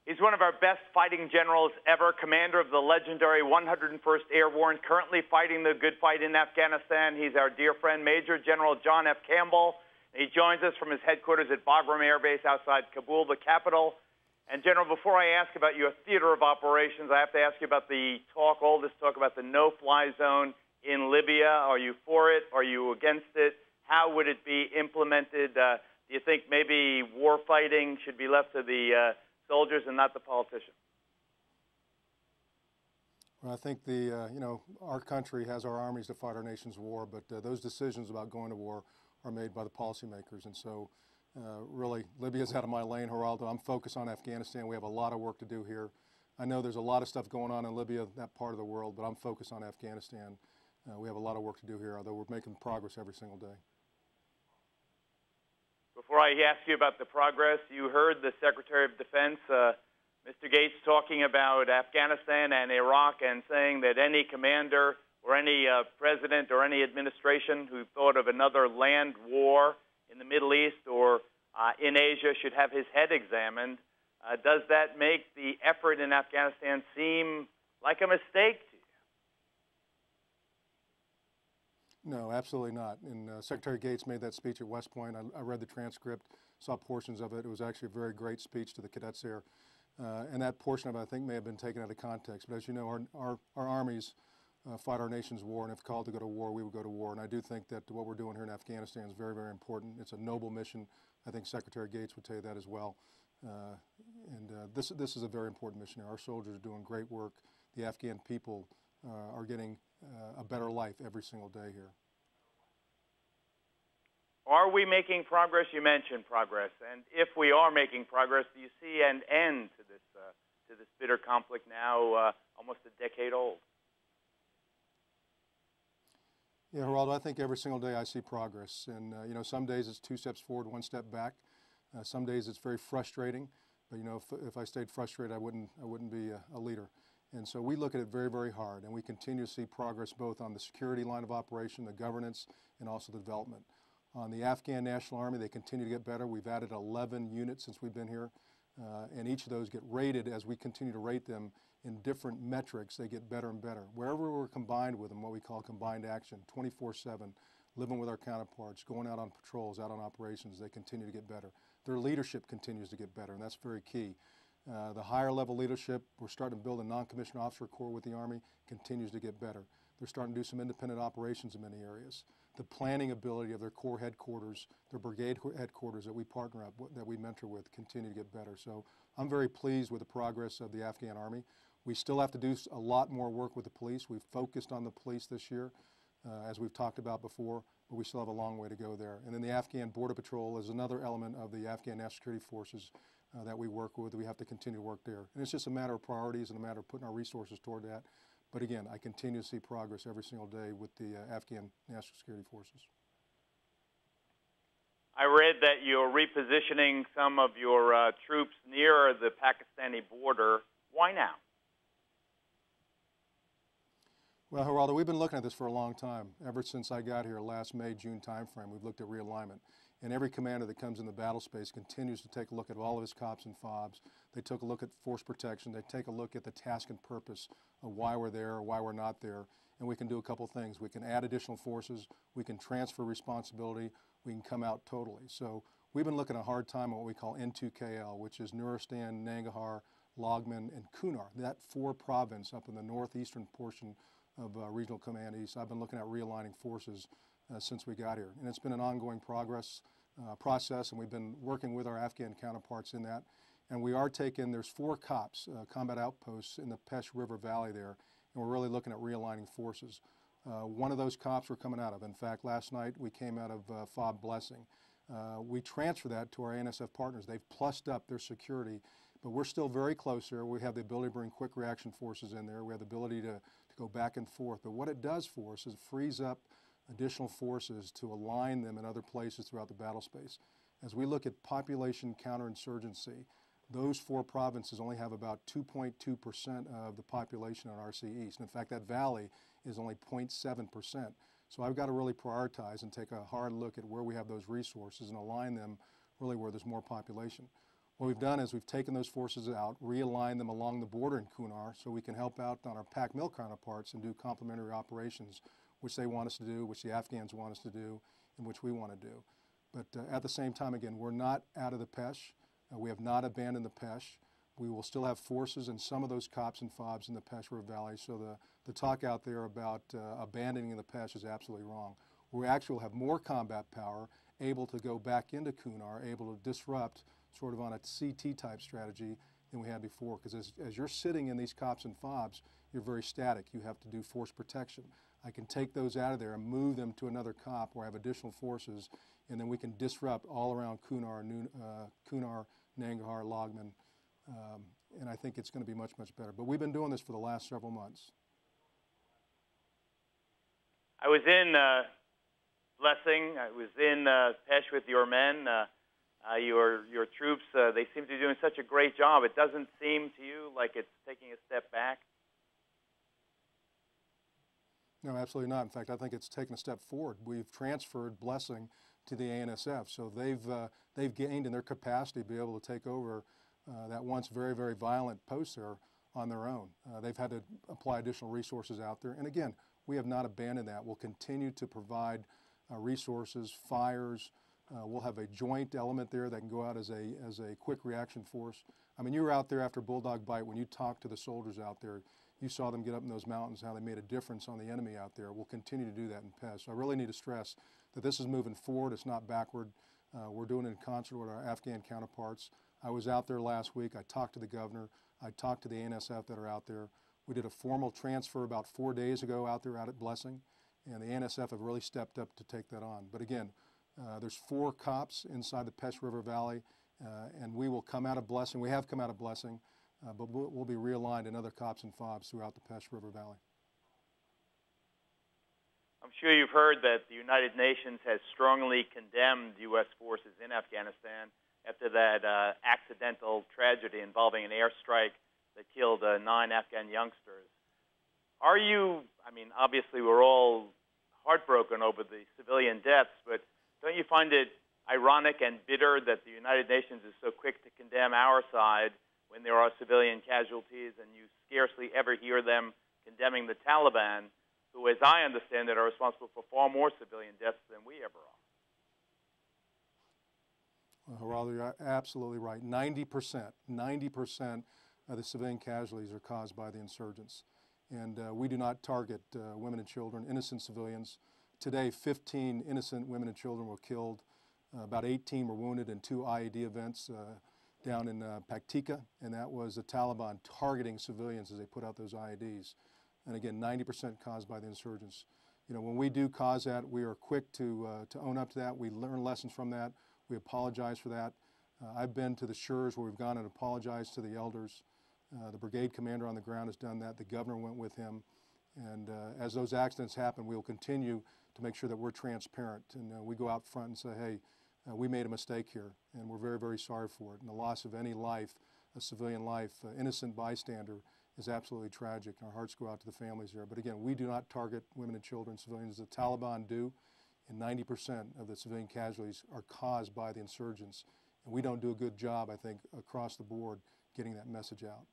He's one of our best fighting generals ever, commander of the legendary 101st Airborne, currently fighting the good fight in Afghanistan. He's our dear friend, Major General John F. Campbell. He joins us from his headquarters at Bagram Air Base outside Kabul, the capital. And, General, before I ask about your theater of operations, I have to ask you about all this talk about the no-fly zone in Libya. Are you for it? Are you against it? How would it be implemented? Do you think maybe war fighting should be left to the soldiers and not the politicians? Well, I think our country has our armies to fight our nation's war, but those decisions about going to war are made by the policymakers. And so really, Libya's out of my lane, Geraldo. I'm focused on Afghanistan. We have a lot of work to do here. I know there's a lot of stuff going on in Libya, that part of the world, but I'm focused on Afghanistan. We have a lot of work to do here, although we're making progress every single day. Before I ask you about the progress, you heard the Secretary of Defense, Mr. Gates, talking about Afghanistan and Iraq and saying that any commander or any president or any administration who thought of another land war in the Middle East or in Asia should have his head examined. Does that make the effort in Afghanistan seem like a mistake to you? No, absolutely not. And Secretary Gates made that speech at West Point. I read the transcript, saw portions of it. It was actually a very great speech to the cadets there. And that portion of it, I think, may have been taken out of context. But as you know, our armies fight our nation's war, and if called to go to war, we would go to war. And I do think that what we're doing here in Afghanistan is very, very important. It's a noble mission. I think Secretary Gates would tell you that as well. This is a very important mission here. Our soldiers are doing great work. The Afghan people are getting a better life every single day here. Are we making progress? You mentioned progress. And if we are making progress, do you see an end to this bitter conflict now almost a decade old? Yeah, Geraldo, I think every single day I see progress. And, some days it's 2 steps forward, 1 step back. Some days it's very frustrating. But, if I stayed frustrated, I wouldn't be a leader. And so we look at it very, very hard. And we continue to see progress both on the security line of operation, the governance, and also the development. On the Afghan National Army, they continue to get better. We've added 11 units since we've been here. And each of those get rated as we continue to rate them in different metrics. They get better and better. Wherever we're combined with them, what we call combined action, 24/7, living with our counterparts, going out on patrols, out on operations, they continue to get better. Their leadership continues to get better, and that's very key. The higher level leadership, we're starting to build a non-commissioned officer corps with the Army, continues to get better. They're starting to do some independent operations in many areas. The planning ability of their corps headquarters, their brigade headquarters that we partner up with, that we mentor with, continue to get better. So I'm very pleased with the progress of the Afghan Army. We still have to do a lot more work with the police. We've focused on the police this year, as we've talked about before, but we still have a long way to go there. And then the Afghan Border Patrol is another element of the Afghan National Security Forces that we work with. We have to continue to work there. And it's just a matter of priorities and a matter of putting our resources toward that. But again, I continue to see progress every single day with the Afghan National Security Forces. I read that you're repositioning some of your troops near the Pakistani border. Why now? Well, Geraldo, we've been looking at this for a long time. Ever since I got here last May, June timeframe, we've looked at realignment. And every commander that comes in the battle space continues to take a look at all of his COPs and FOBs. They took a look at force protection. They take a look at the task and purpose of why we're there or why we're not there. And we can do a couple things. We can add additional forces. We can transfer responsibility. We can come out totally. So we've been looking at a hard time at what we call N2KL, which is Nuristan, Nangarhar, Logman, and Kunar, that 4 province up in the northeastern portion of Regional Command East. I've been looking at realigning forces since we got here. And it's been an ongoing process, and we've been working with our Afghan counterparts in that. And we are there's 4 COPs, combat outposts in the Pesh River Valley there, and we're really looking at realigning forces. One of those COPs we're coming out of. In fact, last night we came out of FOB Blessing. We transfer that to our ANSF partners. They've plussed up their security, but we're still very close here. We have the ability to bring quick reaction forces in there. We have the ability to go back and forth. But what it does for us is it frees up additional forces to align them in other places throughout the battle space. As we look at population counterinsurgency, those 4 provinces only have about 2.2% of the population on RC East. And in fact, that valley is only 0.7%. So I've got to really prioritize and take a hard look at where we have those resources and align them really where there's more population. What we've done is we've taken those forces out, realigned them along the border in Kunar so we can help out on our PAC Mill counterparts and do complementary operations, which they want us to do, which the Afghans want us to do, and which we want to do. But at the same time, again, we're not out of the Pesh. We have not abandoned the Pesh. We will still have forces in some of those COPs and FOBs in the Pesh River Valley, so the talk out there about abandoning the Pesh is absolutely wrong. We actually will have more combat power, able to go back into Kunar, able to disrupt sort of on a CT-type strategy than we had before, because as you're sitting in these COPs and FOBs, you're very static. You have to do force protection. I can take those out of there and move them to another COP where I have additional forces, and then we can disrupt all around Kunar, Nangarhar, Logman, and I think it's going to be much, much better. But we've been doing this for the last several months. I was in Blessing. I was in Pesh with your men. Your troops, they seem to be doing such a great job. It doesn't seem to you like it's taking a step back? No, absolutely not. In fact, I think it's taken a step forward. We've transferred Blessing to the ANSF, so they've gained in their capacity to be able to take over that once very, very violent post there on their own. They've had to apply additional resources out there, and again, we have not abandoned that. We'll continue to provide resources, fires. We'll have a joint element there that can go out as a quick reaction force. I mean, you were out there after Bulldog Bite. When you talked to the soldiers out there, you saw them get up in those mountains, how they made a difference on the enemy out there. We'll continue to do that in Pesh. So I really need to stress that this is moving forward. It's not backward. We're doing it in concert with our Afghan counterparts. I was out there last week. I talked to the governor. I talked to the ANSF that are out there. We did a formal transfer about 4 days ago out there out at Blessing, and the ANSF have really stepped up to take that on. But again, there's 4 COPs inside the Pesh River Valley, and we will come out of Blessing. We have come out of Blessing, but we'll be realigned in other COPs and FOBs throughout the Pesh River Valley. I'm sure you've heard that the United Nations has strongly condemned U.S. forces in Afghanistan after that accidental tragedy involving an airstrike that killed 9 Afghan youngsters. Are you, I mean, obviously we're all heartbroken over the civilian deaths, but don't you find it ironic and bitter that the United Nations is so quick to condemn our side when there are civilian casualties, and you scarcely ever hear them condemning the Taliban, who, as I understand it, are responsible for far more civilian deaths than we ever are? Well, Geraldo, you're absolutely right. 90% of the civilian casualties are caused by the insurgents. And we do not target women and children, innocent civilians. Today, 15 innocent women and children were killed. About 18 were wounded in 2 IED events down in Paktika, and that was the Taliban targeting civilians as they put out those IEDs. And again, 90% caused by the insurgents. You know, when we do cause that, we are quick to own up to that. We learn lessons from that. We apologize for that. I've been to the shores where we've gone and apologized to the elders. The brigade commander on the ground has done that. The governor went with him. And as those accidents happen, we will continue to make sure that we're transparent. And we go out front and say, hey, we made a mistake here, and we're very, very sorry for it. And the loss of any life, a civilian life, innocent bystander, is absolutely tragic. Our hearts go out to the families there. But again, we do not target women and children, civilians. The Taliban do, and 90% of the civilian casualties are caused by the insurgents. And we don't do a good job, I think, across the board getting that message out.